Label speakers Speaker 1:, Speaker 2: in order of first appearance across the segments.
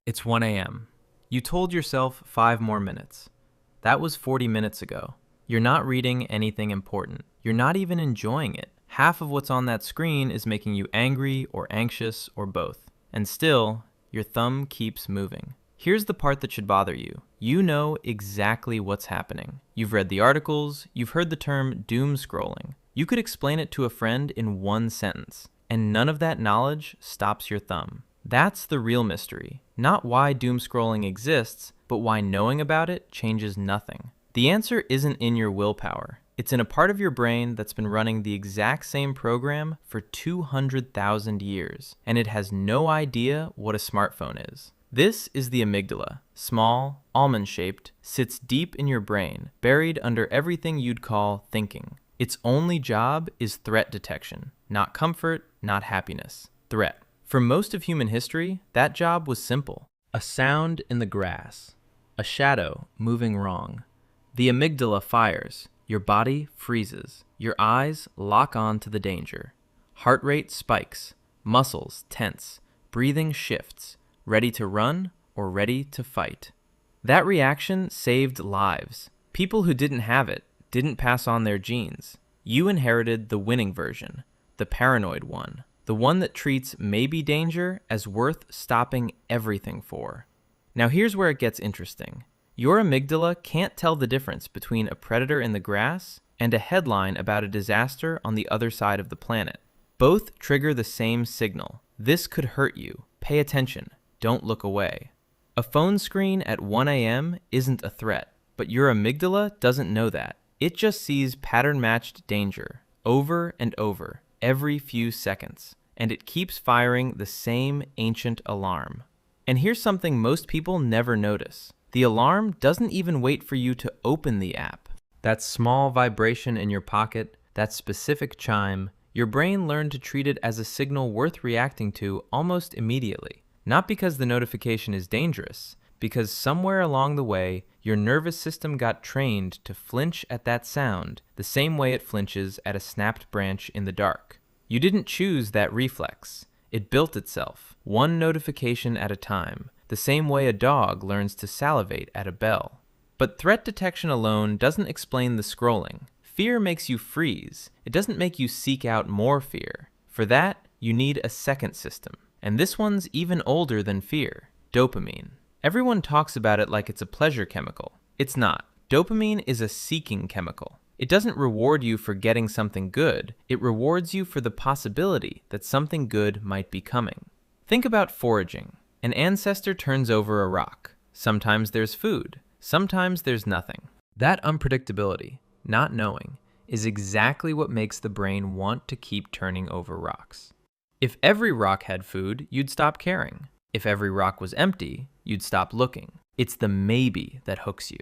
Speaker 1: It's 1 a.m. You told yourself 5 more minutes. That was 40 minutes ago. You're not reading anything important. You're not even enjoying it. Half of what's on that screen is making you angry or anxious or both. And still, your thumb keeps moving. Here's the part that should bother you. You know exactly what's happening. You've read the articles, you've heard the term doomscrolling. You could explain it to a friend in one sentence, and none of that knowledge stops your thumb. That's the real mystery. Not why doomscrolling exists, but why knowing about it changes nothing. The answer isn't in your willpower. It's in a part of your brain that's been running the exact same program for 200,000 years, and it has no idea what a smartphone is. This is the amygdala. Small, almond-shaped, sits deep in your brain, buried under everything you'd call thinking. Its only job is threat detection. Not comfort, not happiness. Threat. For most of human history, that job was simple. A sound in the grass. A shadow moving wrong. The amygdala fires. Your body freezes. Your eyes lock on to the danger. Heart rate spikes. Muscles tense. Breathing shifts. Ready to run or ready to fight. That reaction saved lives. People who didn't have it didn't pass on their genes. You inherited the winning version, the paranoid one, the one that treats maybe danger as worth stopping everything for. Now here's where it gets interesting. Your amygdala can't tell the difference between a predator in the grass and a headline about a disaster on the other side of the planet. Both trigger the same signal. This could hurt you. Pay attention. Don't look away. A phone screen at 1 a.m. isn't a threat, but your amygdala doesn't know that. It just sees pattern-matched danger over and over every few seconds, and it keeps firing the same ancient alarm. And here's something most people never notice. The alarm doesn't even wait for you to open the app. That small vibration in your pocket, that specific chime, your brain learned to treat it as a signal worth reacting to almost immediately. Not because the notification is dangerous, because somewhere along the way, your nervous system got trained to flinch at that sound the same way it flinches at a snapped branch in the dark. You didn't choose that reflex. It built itself, one notification at a time, the same way a dog learns to salivate at a bell. But threat detection alone doesn't explain the scrolling. Fear makes you freeze. It doesn't make you seek out more fear. For that, you need a second system. And this one's even older than fear, dopamine. Everyone talks about it like it's a pleasure chemical. It's not. Dopamine is a seeking chemical. It doesn't reward you for getting something good. It rewards you for the possibility that something good might be coming. Think about foraging. An ancestor turns over a rock. Sometimes there's food. Sometimes there's nothing. That unpredictability, not knowing, is exactly what makes the brain want to keep turning over rocks. If every rock had food, you'd stop caring. If every rock was empty, you'd stop looking. It's the maybe that hooks you.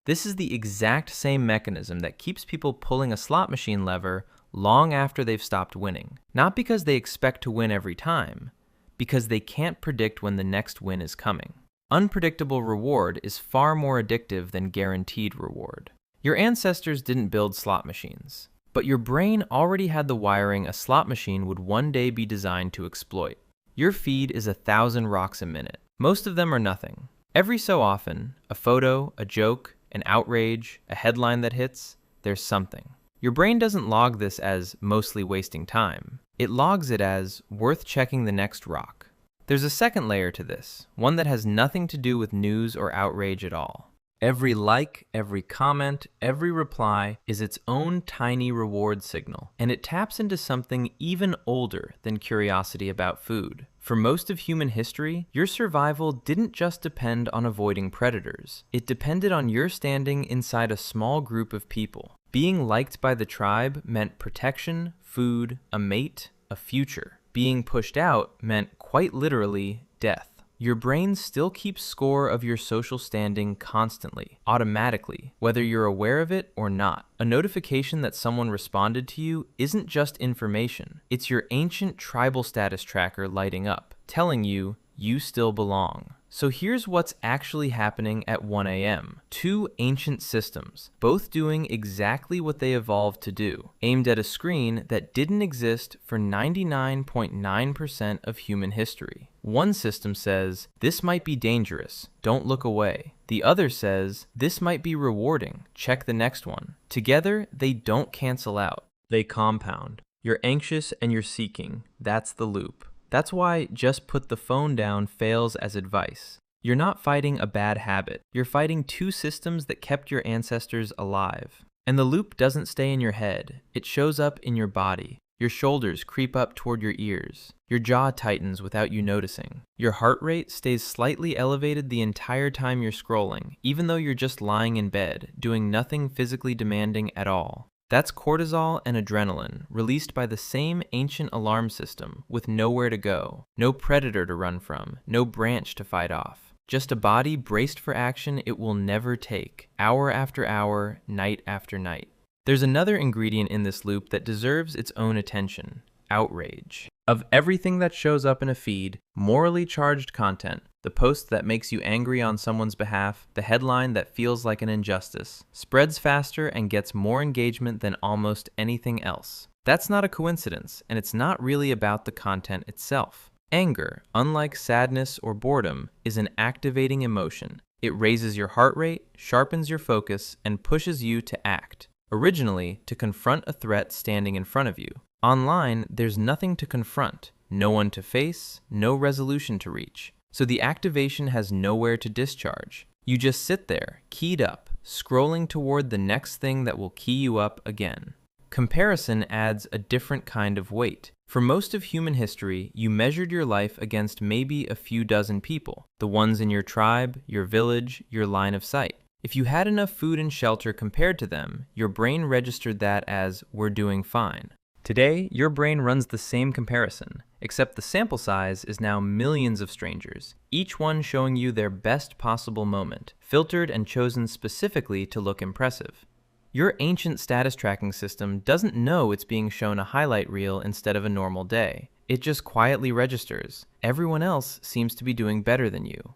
Speaker 1: This is the exact same mechanism that keeps people pulling a slot machine lever long after they've stopped winning. Not because they expect to win every time, because they can't predict when the next win is coming. Unpredictable reward is far more addictive than guaranteed reward. Your ancestors didn't build slot machines, but your brain already had the wiring a slot machine would one day be designed to exploit. Your feed is 1,000 rocks a minute. Most of them are nothing. Every so often, a photo, a joke, an outrage, a headline that hits, there's something. Your brain doesn't log this as mostly wasting time. It logs it as worth checking the next rock. There's a second layer to this, one that has nothing to do with news or outrage at all. Every like, every comment, every reply is its own tiny reward signal, and it taps into something even older than curiosity about food. For most of human history, your survival didn't just depend on avoiding predators. It depended on your standing inside a small group of people. Being liked by the tribe meant protection, food, a mate, a future. Being pushed out meant quite literally death. Your brain still keeps score of your social standing constantly, automatically, whether you're aware of it or not. A notification that someone responded to you isn't just information. It's your ancient tribal status tracker lighting up, telling you you still belong. So here's what's actually happening at 1 a.m. Two ancient systems, both doing exactly what they evolved to do, aimed at a screen that didn't exist for 99.9% of human history. One system says, "This might be dangerous, don't look away." The other says, "This might be rewarding, check the next one." Together, they don't cancel out. They compound. You're anxious and you're seeking. That's the loop. That's why "just put the phone down" fails as advice. You're not fighting a bad habit. You're fighting two systems that kept your ancestors alive. And the loop doesn't stay in your head. It shows up in your body. Your shoulders creep up toward your ears. Your jaw tightens without you noticing. Your heart rate stays slightly elevated the entire time you're scrolling, even though you're just lying in bed, doing nothing physically demanding at all. That's cortisol and adrenaline, released by the same ancient alarm system, with nowhere to go, no predator to run from, no branch to fight off. Just a body braced for action it will never take, hour after hour, night after night. There's another ingredient in this loop that deserves its own attention: outrage. Of everything that shows up in a feed, morally charged content, the post that makes you angry on someone's behalf, the headline that feels like an injustice, spreads faster and gets more engagement than almost anything else. That's not a coincidence, and it's not really about the content itself. Anger, unlike sadness or boredom, is an activating emotion. It raises your heart rate, sharpens your focus, and pushes you to act. Originally, to confront a threat standing in front of you. Online, there's nothing to confront, no one to face, no resolution to reach. So the activation has nowhere to discharge. You just sit there, keyed up, scrolling toward the next thing that will key you up again. Comparison adds a different kind of weight. For most of human history, you measured your life against maybe a few dozen people, the ones in your tribe, your village, your line of sight. If you had enough food and shelter compared to them, your brain registered that as "we're doing fine." Today, your brain runs the same comparison, except the sample size is now millions of strangers, each one showing you their best possible moment, filtered and chosen specifically to look impressive. Your ancient status tracking system doesn't know it's being shown a highlight reel instead of a normal day. It just quietly registers. Everyone else seems to be doing better than you.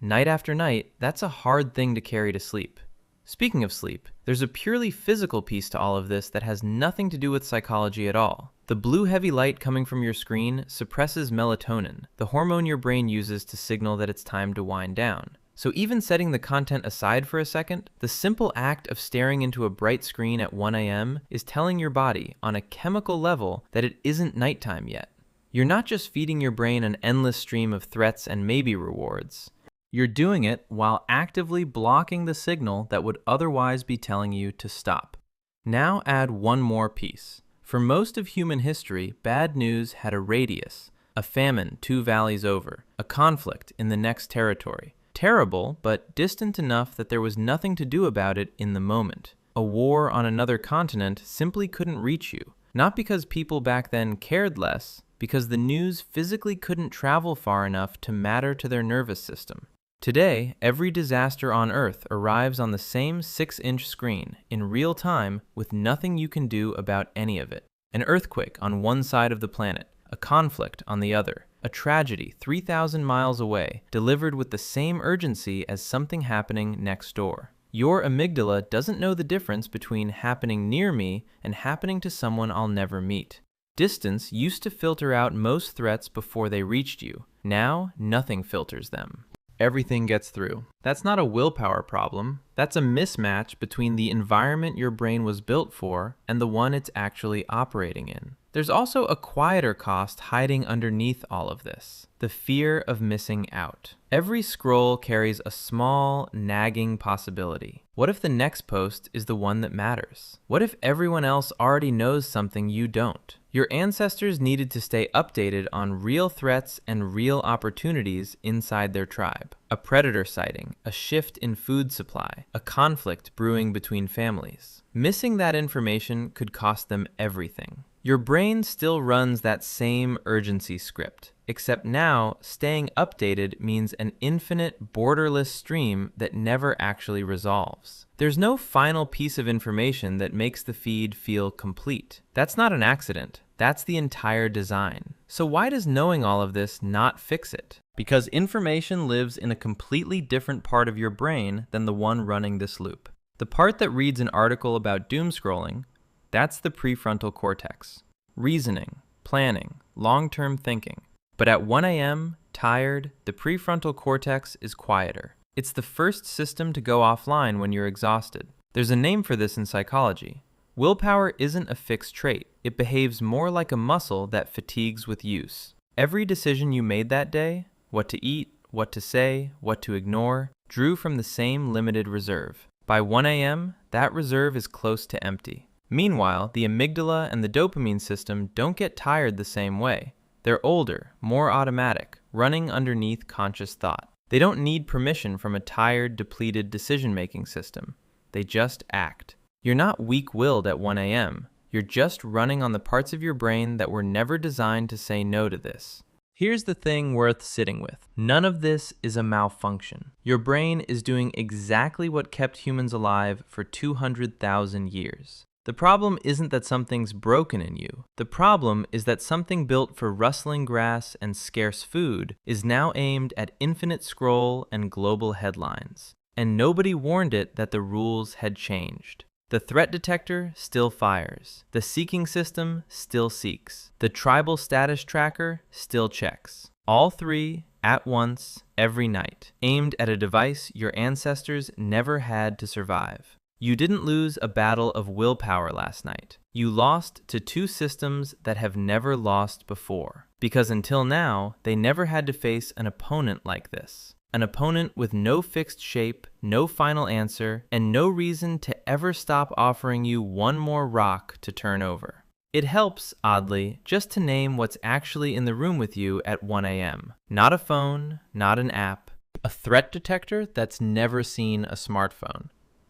Speaker 1: Night after night, that's a hard thing to carry to sleep. Speaking of sleep, there's a purely physical piece to all of this that has nothing to do with psychology at all. The blue heavy light coming from your screen suppresses melatonin, the hormone your brain uses to signal that it's time to wind down. So even setting the content aside for a second, the simple act of staring into a bright screen at 1 a.m. is telling your body, on a chemical level, that it isn't nighttime yet. You're not just feeding your brain an endless stream of threats and maybe rewards. You're doing it while actively blocking the signal that would otherwise be telling you to stop. Now add one more piece. For most of human history, bad news had a radius, a famine 2 valleys over, a conflict in the next territory. Terrible, but distant enough that there was nothing to do about it in the moment. A war on another continent simply couldn't reach you, not because people back then cared less, because the news physically couldn't travel far enough to matter to their nervous system. Today, every disaster on Earth arrives on the same 6-inch screen, in real time, with nothing you can do about any of it. An earthquake on one side of the planet, a conflict on the other, a tragedy 3,000 miles away, delivered with the same urgency as something happening next door. Your amygdala doesn't know the difference between happening near me and happening to someone I'll never meet. Distance used to filter out most threats before they reached you. Now, nothing filters them. Everything gets through. That's not a willpower problem. That's a mismatch between the environment your brain was built for and the one it's actually operating in. There's also a quieter cost hiding underneath all of this: the fear of missing out. Every scroll carries a small, nagging possibility. What if the next post is the one that matters? What if everyone else already knows something you don't? Your ancestors needed to stay updated on real threats and real opportunities inside their tribe. A predator sighting, a shift in food supply, a conflict brewing between families. Missing that information could cost them everything. Your brain still runs that same urgency script. except now staying updated means an infinite, borderless stream that never actually resolves. There's no final piece of information that makes the feed feel complete. That's not an accident. That's the entire design. So why does knowing all of this not fix it? Because information lives in a completely different part of your brain than the one running this loop. The part that reads an article about doomscrolling, that's the prefrontal cortex. Reasoning, planning, long-term thinking. But at 1 a.m., tired, the prefrontal cortex is quieter. It's the first system to go offline when you're exhausted. There's a name for this in psychology. Willpower isn't a fixed trait. It behaves more like a muscle that fatigues with use. Every decision you made that day, what to eat, what to say, what to ignore, drew from the same limited reserve. By 1 a.m., that reserve is close to empty. Meanwhile, the amygdala and the dopamine system don't get tired the same way. They're older, more automatic, running underneath conscious thought. They don't need permission from a tired, depleted decision-making system. They just act. You're not weak-willed at 1 a.m. You're just running on the parts of your brain that were never designed to say no to this. Here's the thing worth sitting with. None of this is a malfunction. Your brain is doing exactly what kept humans alive for 200,000 years. The problem isn't that something's broken in you. The problem is that something built for rustling grass and scarce food is now aimed at infinite scroll and global headlines. And nobody warned it that the rules had changed. The threat detector still fires. The seeking system still seeks. The tribal status tracker still checks. All three at once, every night, aimed at a device your ancestors never had to survive. You didn't lose a battle of willpower last night. You lost to two systems that have never lost before. Because until now, they never had to face an opponent like this. An opponent with no fixed shape, no final answer, and no reason to ever stop offering you one more rock to turn over. It helps, oddly, just to name what's actually in the room with you at 1 a.m. Not a phone, not an app, a threat detector that's never seen a smartphone,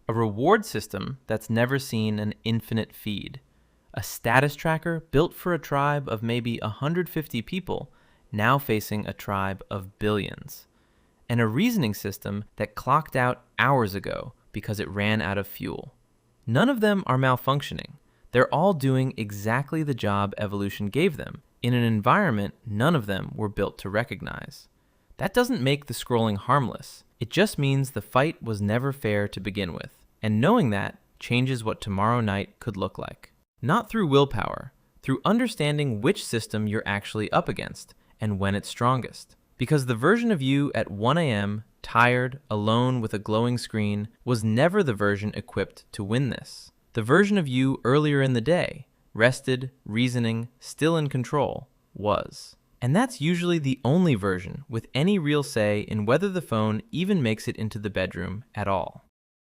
Speaker 1: a reward system that's never seen an infinite feed, a status tracker built for a tribe of maybe 150 people, now facing a tribe of billions, and a reasoning system that clocked out hours ago because it ran out of fuel. None of them are malfunctioning. They're all doing exactly the job evolution gave them, in an environment none of them were built to recognize. That doesn't make the scrolling harmless. It just means the fight was never fair to begin with, and knowing that changes what tomorrow night could look like. Not through willpower, through understanding which system you're actually up against, and when it's strongest. Because the version of you at 1 a.m., tired, alone with a glowing screen, was never the version equipped to win this. The version of you earlier in the day, rested, reasoning, still in control, was. And that's usually the only version with any real say in whether the phone even makes it into the bedroom at all.